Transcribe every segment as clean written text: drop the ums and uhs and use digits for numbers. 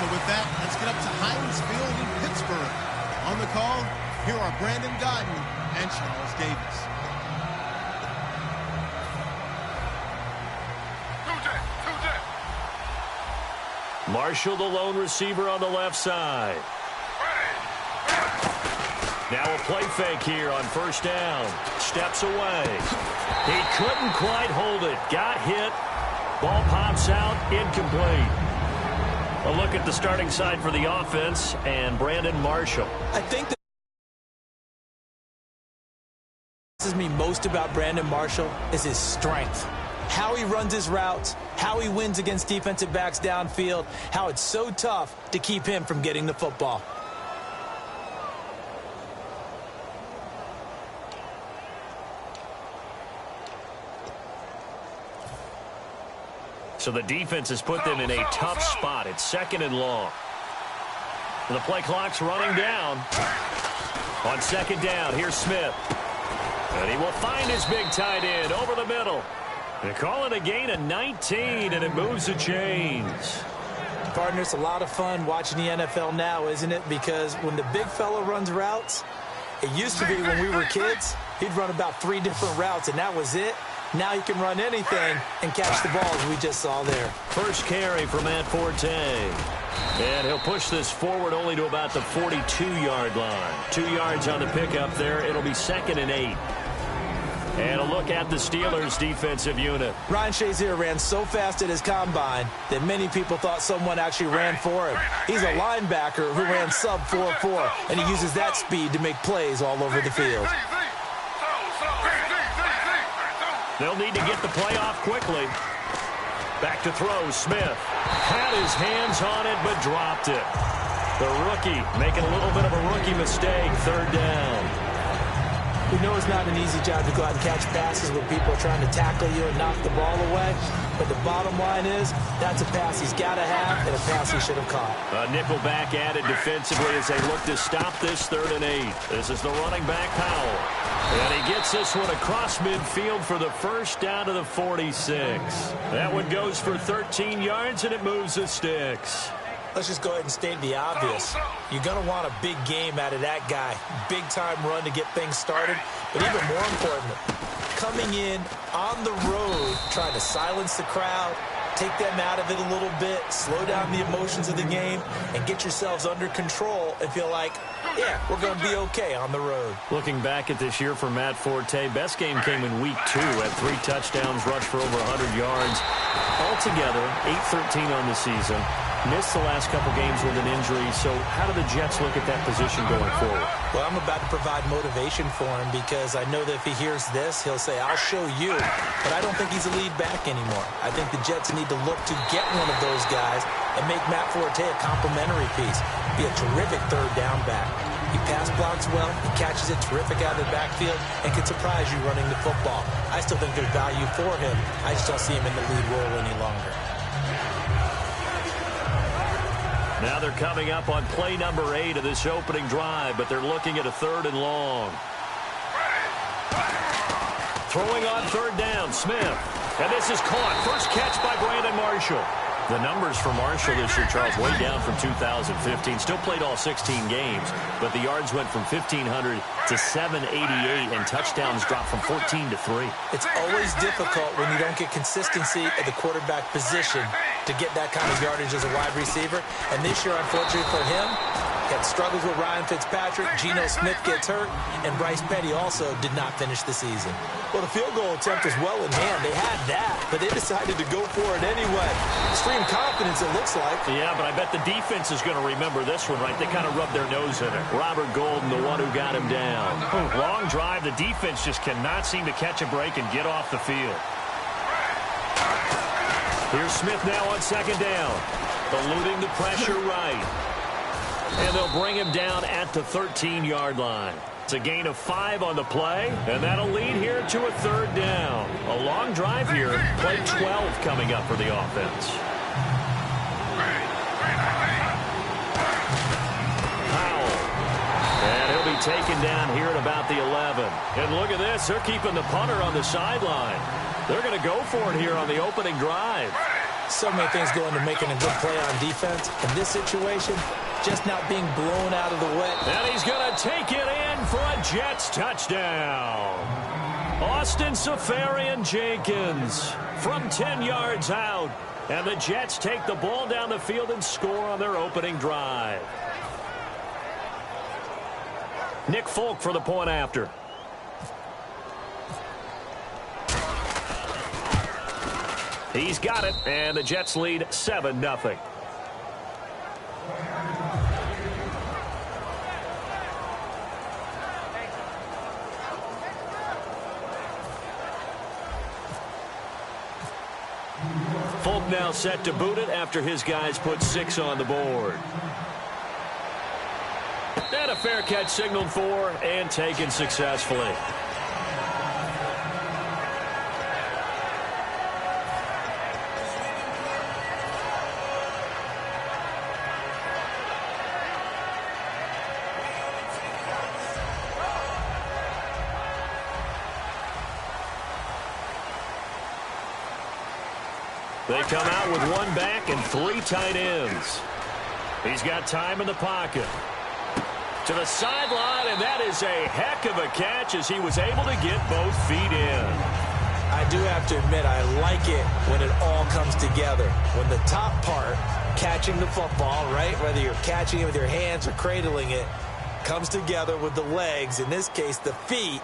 So with that, let's get up to Heinz Field in Pittsburgh. On the call, here are Brandon Gaudin and Charles Davis. Marshall, the lone receiver on the left side. Now a play fake here on first down. Steps away. He couldn't quite hold it. Got hit. Ball pops out. Incomplete. A look at the starting side for the offense and Brandon Marshall. I think that what me most about Brandon Marshall is his strength. How he runs his routes, how he wins against defensive backs downfield, how it's so tough to keep him from getting the football. So the defense has put them in a tough spot. It's 2nd and long. The play clock's running down. On 2nd down, here's Smith. And he will find his big tight end over the middle. They call it a gain of 19, and it moves the chains. Partner, it's a lot of fun watching the NFL now, isn't it? Because when the big fella runs routes, it used to be when we were kids, he'd run about 3 different routes, and that was it. Now he can run anything and catch the ball, as we just saw there. First carry for Matt Forte. And he'll push this forward only to about the 42-yard line. 2 yards on the pickup there. It'll be 2nd and 8. And a look at the Steelers' defensive unit. Ryan Shazier ran so fast at his combine that many people thought someone actually ran for him. He's a linebacker who ran sub 4.4, and he uses that speed to make plays all over the field. They'll need to get the play off quickly. Back to throw, Smith. Had his hands on it, but dropped it. The rookie making a little bit of a rookie mistake, 3rd down. We know it's not an easy job to go out and catch passes when people are trying to tackle you and knock the ball away. But the bottom line is, that's a pass he's got to have and a pass he should have caught. A nickel back added defensively as they look to stop this 3rd and 8. This is the running back, Powell. And he gets this one across midfield for the first down to the 46. That one goes for 13 yards, and it moves the sticks. Let's just go ahead and state the obvious. You're going to want a big game out of that guy. Big-time run to get things started. But even more important, coming in on the road, trying to silence the crowd, take them out of it a little bit, slow down the emotions of the game, and get yourselves under control and feel like, yeah, we're going to be okay on the road. Looking back at this year for Matt Forte, best game came in week 2 at 3 touchdowns, rushed for over 100 yards. Altogether, 8-13 on the season. Missed the last couple games with an injury, so how do the Jets look at that position going forward? Well, I'm about to provide motivation for him because I know that if he hears this, he'll say, I'll show you. But I don't think he's a lead back anymore. I think the Jets need to look to get one of those guys and make Matt Forte a complimentary piece. Be a terrific 3rd down back. He pass blocks well, he catches it terrific out of the backfield, and can surprise you running the football. I still think there's value for him. I just don't see him in the lead role any longer. Now they're coming up on play number 8 of this opening drive, but they're looking at a 3rd and long. Throwing on 3rd down, Smith. And this is caught. First catch by Brandon Marshall. The numbers for Marshall this year, Charles, way down from 2015. Still played all 16 games, but the yards went from 1,500 to 788, and touchdowns dropped from 14 to 3. It's always difficult when you don't get consistency at the quarterback position to get that kind of yardage as a wide receiver. And this year, unfortunately for him, had struggles with Ryan Fitzpatrick, Geno Smith gets hurt, and Bryce Petty also did not finish the season. Well, the field goal attempt was well in hand. They had that, but they decided to go for it anyway. Extreme confidence, it looks like. Yeah, but I bet the defense is going to remember this one, right? They kind of rubbed their nose in it. Robert Golden, the one who got him down. Long drive. The defense just cannot seem to catch a break and get off the field. Here's Smith now on 2nd down. Eluding the pressure right. And they'll bring him down at the 13-yard line. It's a gain of 5 on the play, and that'll lead here to a 3rd down. A long drive here. Play 12 coming up for the offense. Powell. And he'll be taken down here at about the 11. And look at this. They're keeping the punter on the sideline. They're going to go for it here on the opening drive. So many things go into making a good play on defense. In this situation, just not being blown out of the way. And he's going to take it in for a Jets touchdown. Austin Safarian-Jenkins from 10 yards out. And the Jets take the ball down the field and score on their opening drive. Nick Folk for the point after. He's got it, and the Jets lead 7-0. Folk now set to boot it after his guys put 6 on the board. And a fair catch signaled for and taken successfully. They come out with 1 back and 3 tight ends. He's got time in the pocket. To the sideline, and that is a heck of a catch as he was able to get both feet in. I do have to admit, I like it when it all comes together. When the top part, catching the football, right, whether you're catching it with your hands or cradling it, comes together with the legs, in this case the feet,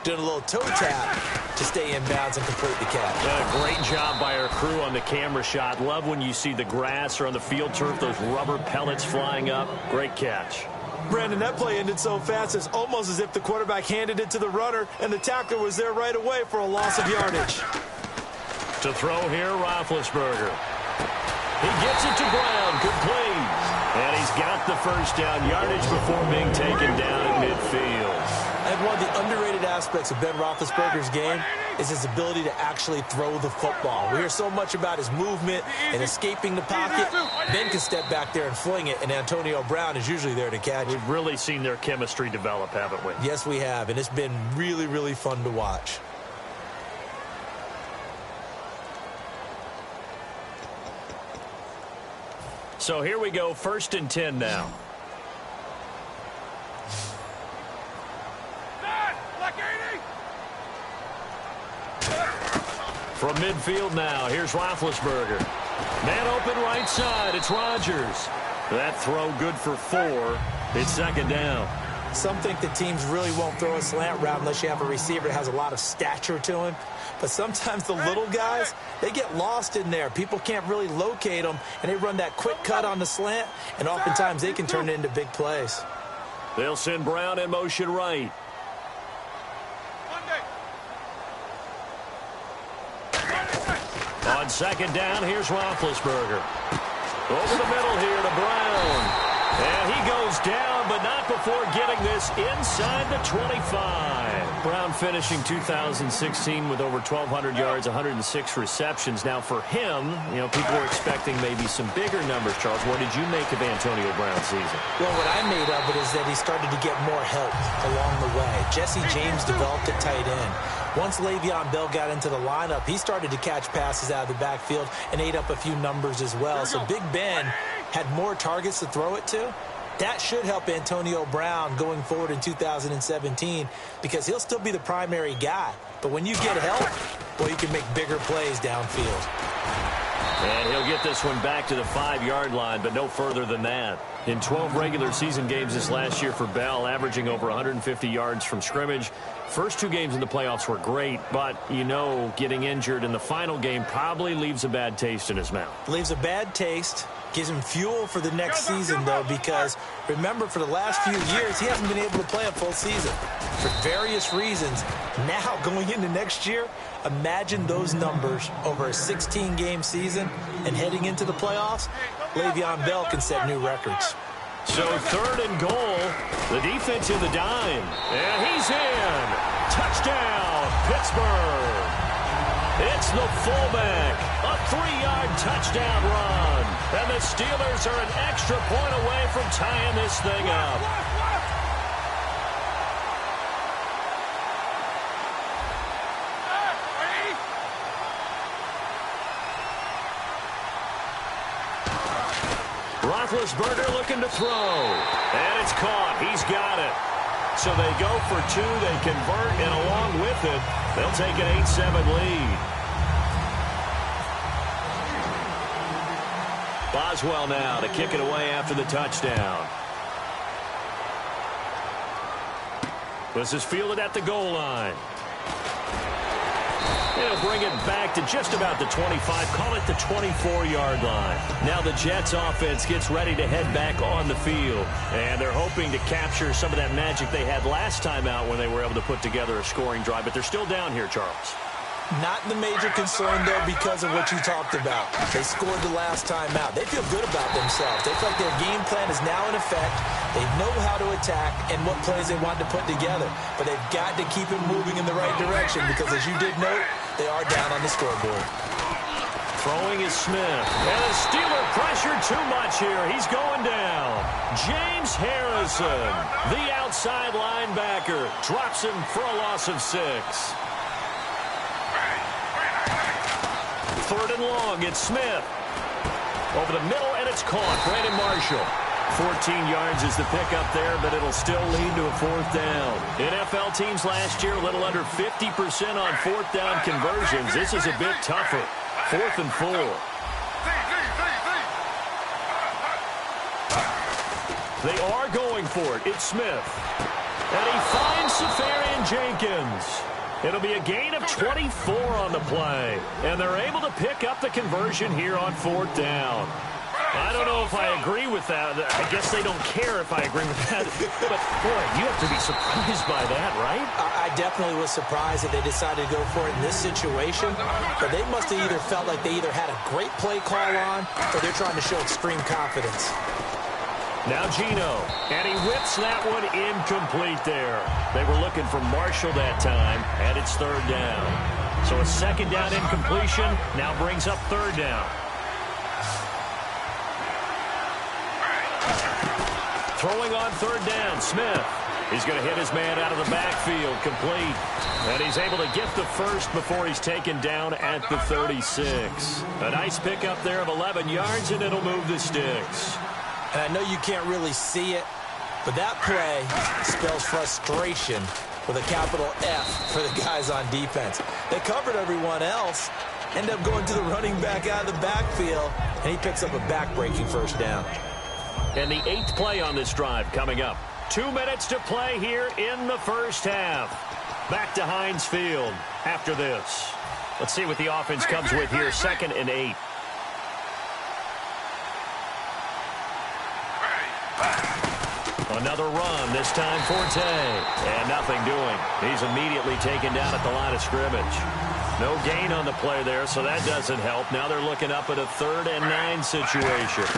doing a little toe tap to stay in bounds and complete the catch. Yeah, great job by our crew on the camera shot. Love when you see the grass or on the field turf, those rubber pellets flying up. Great catch. Brandon, that play ended so fast, it's almost as if the quarterback handed it to the runner and the tackler was there right away for a loss of yardage. To throw here, Roethlisberger. He gets it to Brown, complete. And he's got the first down yardage before being taken down at midfield. I think one of the underrated aspects of Ben Roethlisberger's game is his ability to actually throw the football. We hear so much about his movement and escaping the pocket. Ben can step back there and fling it, and Antonio Brown is usually there to catch it. We've really seen their chemistry develop, haven't we? Yes, we have, and it's been really, really fun to watch. So here we go, 1st and 10 now. From midfield now, here's Roethlisberger. Man open right side, it's Rodgers. That throw good for 4. It's 2nd down. Some think that teams really won't throw a slant route unless you have a receiver that has a lot of stature to him. But sometimes the little guys, they get lost in there. People can't really locate them, and they run that quick cut on the slant, and oftentimes they can turn it into big plays. They'll send Brown in motion right. On 2nd down, here's Roethlisberger. Over the middle here to Brown. And he goes down, but not before getting this inside the 25. Brown finishing 2016 with over 1,200 yards, 106 receptions. Now for him, you know, people were expecting maybe some bigger numbers, Charles. What did you make of Antonio Brown's season? Well, what I made of it is that he started to get more help along the way. Jesse James developed at tight end. Once Le'Veon Bell got into the lineup, he started to catch passes out of the backfield and ate up a few numbers as well. So Big Ben had more targets to throw it to. That should help Antonio Brown going forward in 2017 because he'll still be the primary guy. But when you get help, well, you can make bigger plays downfield. And he'll get this one back to the 5-yard line, but no further than that. In 12 regular season games this last year for Bell, averaging over 150 yards from scrimmage. First 2 games in the playoffs were great, but, you know, getting injured in the final game probably leaves a bad taste in his mouth. Leaves a bad taste. Gives him fuel for the next season, though, because remember, for the last few years, he hasn't been able to play a full season for various reasons. Now, going into next year, imagine those numbers over a 16-game season and heading into the playoffs. Le'Veon Bell can set new records. So 3rd and goal, the defense in the dime, and he's in. Touchdown, Pittsburgh. It's the fullback, a 3-yard touchdown run. And the Steelers are an extra point away from tying this thing up. Roethlisberger looking to throw. And it's caught. He's got it. So they go for two. They convert, and along with it, they'll take an 8-7 lead. Boswell now to kick it away after the touchdown. This is fielded at the goal line. They'll bring it back to just about the 25, call it the 24-yard line. Now the Jets offense gets ready to head back on the field, and they're hoping to capture some of that magic they had last time out when they were able to put together a scoring drive, but they're still down here, Charles. Not the major concern, though, because of what you talked about. They scored the last time out. They feel good about themselves. They feel like their game plan is now in effect. They know how to attack and what plays they want to put together. But they've got to keep it moving in the right direction because, as you did note, they are down on the scoreboard. Throwing is Smith. And the Steeler pressured too much here. He's going down. James Harrison, the outside linebacker, drops him for a loss of 6. Third and long, it's Smith. Over the middle, and it's caught. Brandon Marshall. 14 yards is the pickup there, but it'll still lead to a 4th down. NFL teams last year, a little under 50% on 4th down conversions. This is a bit tougher. 4th and 4. They are going for it. It's Smith. And he finds Safarian Jenkins. It'll be a gain of 24 on the play. And they're able to pick up the conversion here on 4th down. I don't know if I agree with that. I guess they don't care if I agree with that. But, boy, you have to be surprised by that, right? I definitely was surprised that they decided to go for it in this situation. But they must have either felt like they either had a great play call on or they're trying to show extreme confidence. Now Geno, and he whips that one incomplete there. They were looking for Marshall that time, and it's 3rd down. So a 2nd down incompletion now brings up 3rd down. Throwing on 3rd down, Smith. He's going to hit his man out of the backfield, complete. And he's able to get the first before he's taken down at the 36. A nice pickup there of 11 yards, and it'll move the sticks. And I know you can't really see it, but that play spells frustration with a capital F for the guys on defense. They covered everyone else, end up going to the running back out of the backfield, and he picks up a back-breaking 1st down. And the 8th play on this drive coming up. 2 minutes to play here in the 1st half. Back to Heinz Field after this. Let's see what the offense comes with here, 2nd and 8. Another run, this time Forte. And nothing doing. He's immediately taken down at the line of scrimmage. No gain on the play there, so that doesn't help. Now they're looking up at a 3rd and 9 situation.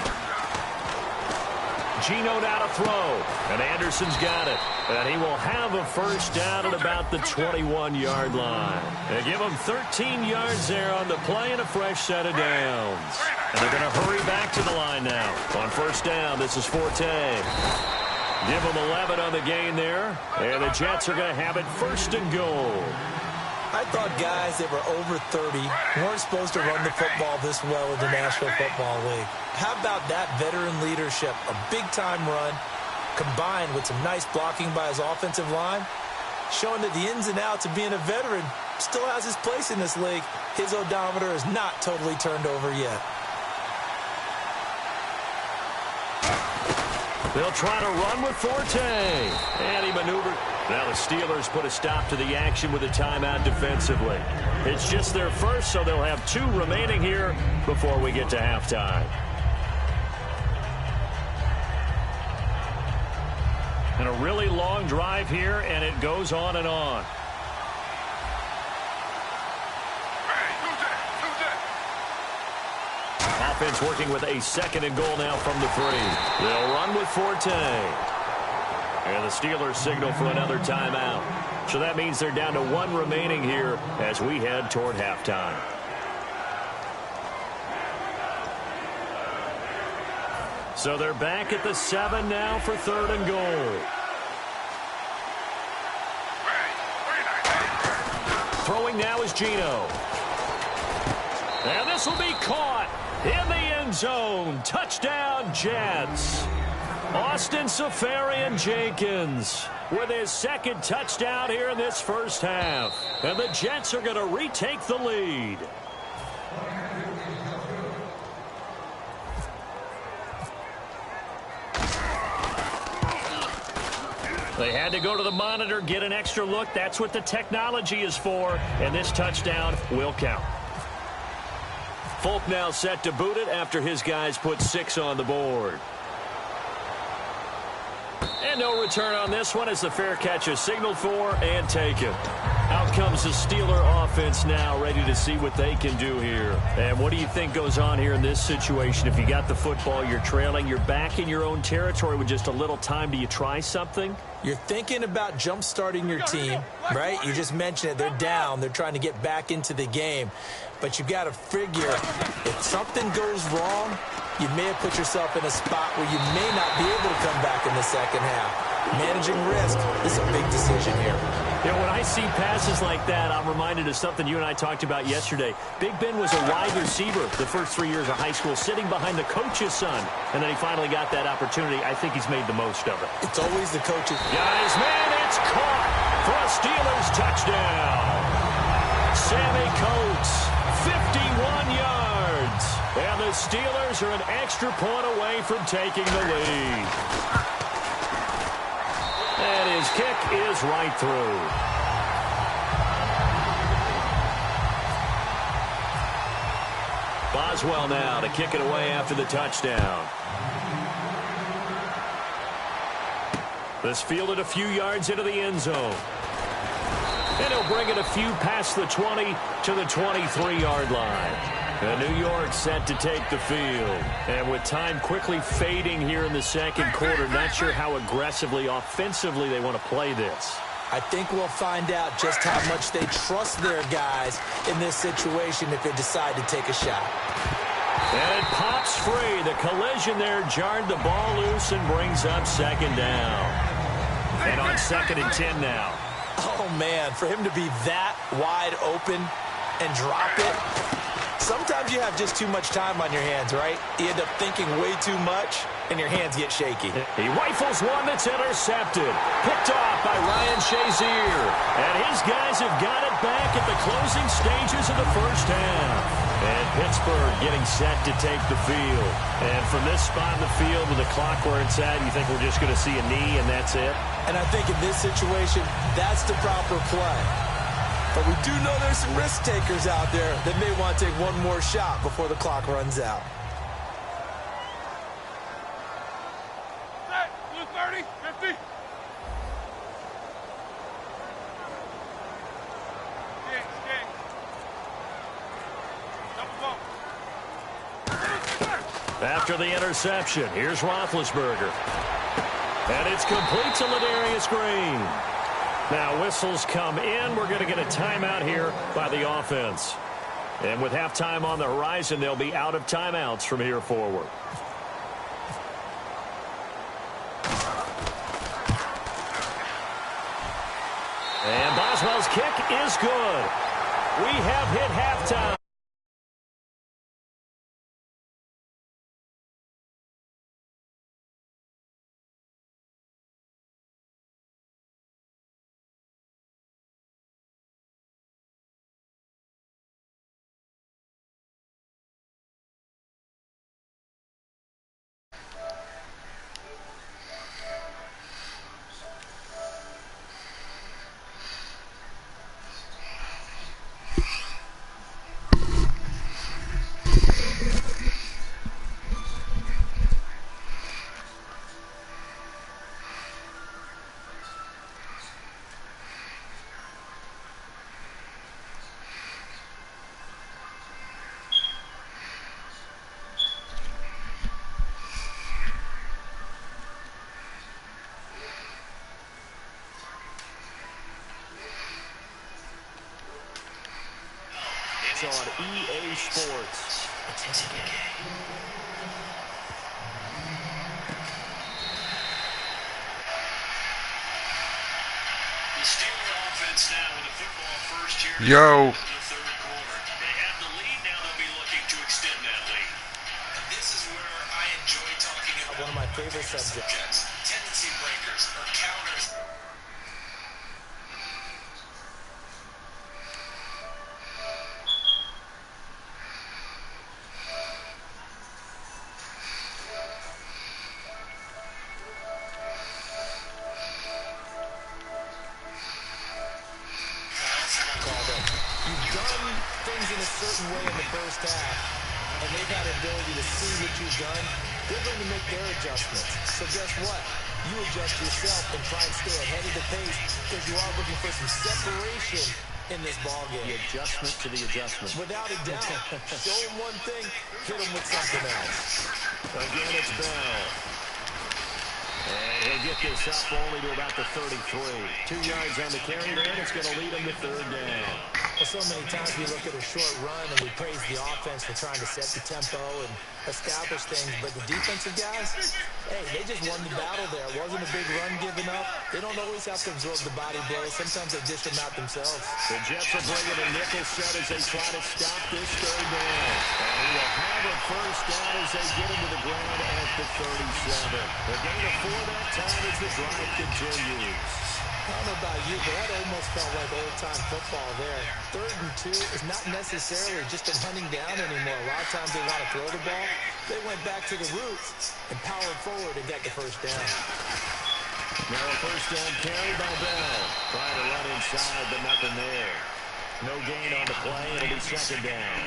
Geno now to throw. And Anderson's got it. And he will have a 1st down at about the 21-yard line. They give him 13 yards there on the play and a fresh set of downs. And they're going to hurry back to the line now. On 1st down, this is Forte. Give them 11 on the gain there. And the Jets are going to have it 1st and goal. I thought guys that were over 30 weren't supposed to run the football this well in the National Football League. How about that veteran leadership? A big-time run combined with some nice blocking by his offensive line, showing that the ins and outs of being a veteran still has his place in this league. His odometer is not totally turned over yet. They'll try to run with Forte. And he maneuvered. Now the Steelers put a stop to the action with a timeout defensively. It's just their first, so they'll have 2 remaining here before we get to halftime. And a really long drive here, and it goes on and on. Offense working with a 2nd and goal now from the 3. They'll run with Forte. And the Steelers signal for another timeout. So that means they're down to 1 remaining here as we head toward halftime. So they're back at the 7 now for 3rd and goal. Throwing now is Geno. And this will be caught. In the end zone. Touchdown, Jets. Austin Seferian-Jenkins with his second touchdown here in this first half. And the Jets are going to retake the lead. They had to go to the monitor, get an extra look. That's what the technology is for. And this touchdown will count. Folk now set to boot it after his guys put 6 on the board. And no return on this one as the fair catch is signaled for and taken. Out comes the Steeler offense now, ready to see what they can do here. And what do you think goes on here in this situation? If you got the football, you're trailing, you're back in your own territory with just a little time. Do you try something? You're thinking about jump-starting your team, right? You just mentioned it. They're down. They're trying to get back into the game. But you've got to figure if something goes wrong, you may have put yourself in a spot where you may not be able to come back in the second half. Managing risk is a big decision here. You know, when I see passes like that, I'm reminded of something you and I talked about yesterday. Big Ben was a wide receiver the first 3 years of high school, sitting behind the coach's son. And then he finally got that opportunity. I think he's made the most of it. It's always the coach's. Guys, man, it's caught for a Steelers touchdown. Sammy Coates, 51 yards. And the Steelers are an extra point away from taking the lead. And his kick is right through. Boswell now to kick it away after the touchdown. This fielded a few yards into the end zone. And he'll bring it a few past the 20 to the 23-yard line. And New York set to take the field. And with time quickly fading here in the second quarter, not sure how aggressively, offensively they want to play this. I think we'll find out just how much they trust their guys in this situation if they decide to take a shot. And it pops free. The collision there jarred the ball loose and brings up second down. And on 2nd and 10 now. Oh, man, for him to be that wide open and drop it. Sometimes you have just too much time on your hands, right? You end up thinking way too much, and your hands get shaky. He rifles one that's intercepted. Picked off by Ryan Shazier. And his guys have got it back at the closing stages of the first half. And Pittsburgh getting set to take the field. And from this spot in the field with the clock where it's at, you think we're just going to see a knee and that's it? And I think in this situation, that's the proper play. But we do know there's some risk takers out there that may want to take one more shot before the clock runs out. Set, blue 30, 50. Skate. Double bump. After the interception, here's Roethlisberger. And it's complete to Ladarius Green. Now whistles come in. We're going to get a timeout here by the offense. And with halftime on the horizon, they'll be out of timeouts from here forward. And Boswell's kick is good. We have hit halftime. On EA Sports. The Steelers offense now with the football first here. Yo. The third quarter. They have the lead now. They'll be looking to extend that lead. favorite subject. Jets, tendency breakers or counters. You've done things in a certain way in the first half, and they've had the ability to see what you've done. They're going to make their adjustments. So guess what? You adjust yourself and try and stay ahead of the pace because you are looking for some separation in this ballgame. The adjustment to the adjustment. Without a doubt. Show them one thing, hit them with something else. Again, it's Bell. And he'll get this up only to about the 33. 2 yards on the carry there, and it's going to lead him to third down. Well, so many times we look at a short run and we praise the offense for trying to set the tempo and establish things, but the defensive guys, hey, they just won the battle there. It wasn't a big run given up. They don't always have to absorb the body blows. Sometimes they dish them out themselves. The Jets will bring it a nickel set as they try to stop this third down. And he will have a first down as they get him to the ground at the 37. The gain of 4 that time as the drive continues. I don't know about you, but that almost felt like old-time football there. 3rd and 2 is not necessarily just a hunting down anymore. A lot of times they want to throw the ball. They went back to the roots and powered forward and got the first down. Now a first down carry by Bell. Trying to run inside, but nothing there. No gain on the play, and it'll be second down.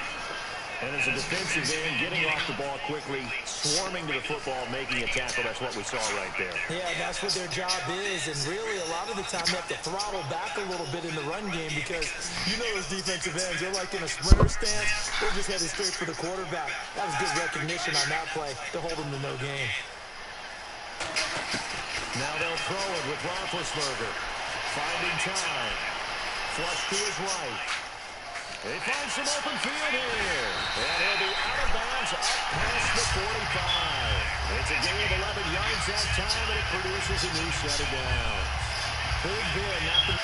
And as a defensive end, getting off the ball quickly, swarming to the football, making a tackle, that's what we saw right there. Yeah, that's what their job is, and really a lot of the time they have to throttle back a little bit in the run game because you know those defensive ends, they're like in a sprinter stance, they're just headed straight for the quarterback. That was good recognition on that play to hold them to no gain. Now they'll throw it with Roethlisberger. Finding time. Flush to his right. They find some open field here. And he'll be out of bounds up past the 45. It's a gain of 11 yards that time, and it produces a new set of downs. Big Ben, not the...